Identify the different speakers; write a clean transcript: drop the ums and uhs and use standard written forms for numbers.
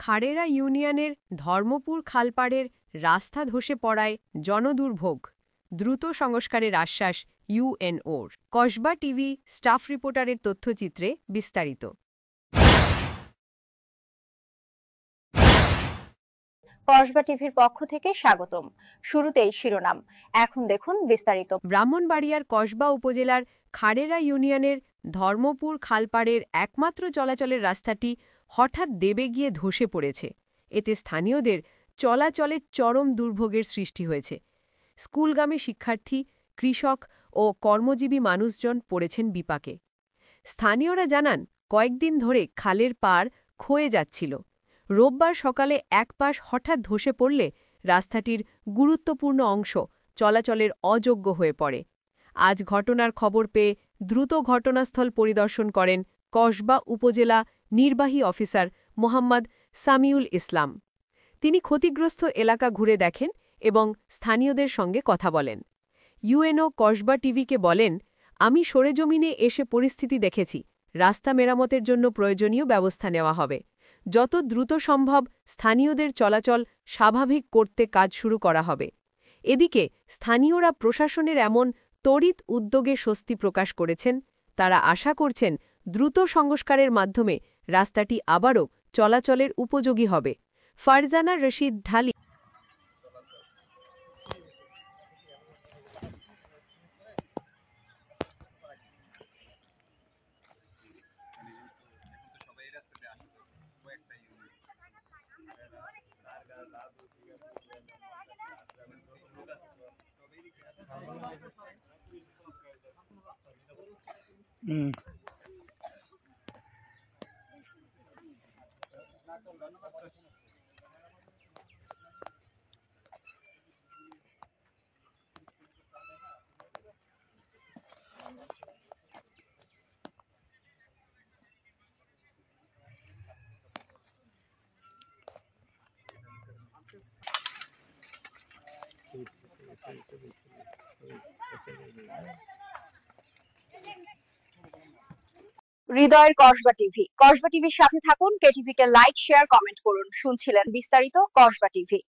Speaker 1: খাড়েরা ইউনিয়নের ধর্মপুর খালপাড়ের রাস্তা ধসে পড়ায় জনদুর্ভোগ, দ্রুত সংস্কারের আশ্বাস ইউএনওর। কসবা টিভি স্টাফ রিপোর্টারের তথ্যচিত্রে বিস্তারিত।
Speaker 2: কসবা টিভির পক্ষ থেকে স্বাগতম। শুরুতেই শিরোনাম, এখন দেখুন বিস্তারিত।
Speaker 1: ব্রাহ্মণবাড়িয়ার কসবা উপজেলার খাড়েরা ইউনিয়নের ধর্মপুর খালপাড়ের একমাত্র চলাচলের রাস্তাটি হঠাৎ দেবে গিয়ে ধসে পড়েছে। এতে স্থানীয়দের চলাচলে চরম দুর্ভোগের সৃষ্টি হয়েছে। স্কুলগামী শিক্ষার্থী, কৃষক ও কর্মজীবী মানুষজন পড়েছেন বিপাকে। স্থানীয়রা জানান, কয়েকদিন ধরে খালের পাড় ক্ষয়ে যাচ্ছিল। রোববার সকালে এক পাশ হঠাৎ ধসে পড়লে রাস্তাটির গুরুত্বপূর্ণ অংশ চলাচলের অযোগ্য হয়ে পড়ে। আজ ঘটনার খবর পেয়ে দ্রুত ঘটনাস্থল পরিদর্শন করেন কসবা উপজেলা নির্বাহী অফিসার মোহাম্মদ সামিউল ইসলাম। তিনি ক্ষতিগ্রস্ত এলাকা ঘুরে দেখেন এবং স্থানীয়দের সঙ্গে কথা বলেন। ইউএনও কসবা টিভিকে বলেন, আমি সরেজমিনে এসে পরিস্থিতি দেখেছি। রাস্তা মেরামতের জন্য প্রয়োজনীয় ব্যবস্থা নেওয়া হবে। যত দ্রুত সম্ভব স্থানীয়দের চলাচল স্বাভাবিক করতে কাজ শুরু করা হবে। এদিকে স্থানীয়রা প্রশাসনের এমন তড়িৎ উদ্যোগে স্বস্তি প্রকাশ করেছেন। তারা আশা করছেন দ্রুত সংস্কারের মাধ্যমে রাস্তাটি আবারও চলাচলের উপযোগী হবে। ফারজানা রশিদ ঢালি।
Speaker 2: হৃদয়ের কসবা টিভি। কসবা টিভির সাথে থাকুন, কেটিভিকে লাইক, শেয়ার, কমেন্ট করুন। শুনছিলেন বিস্তারিত কসবা টিভি।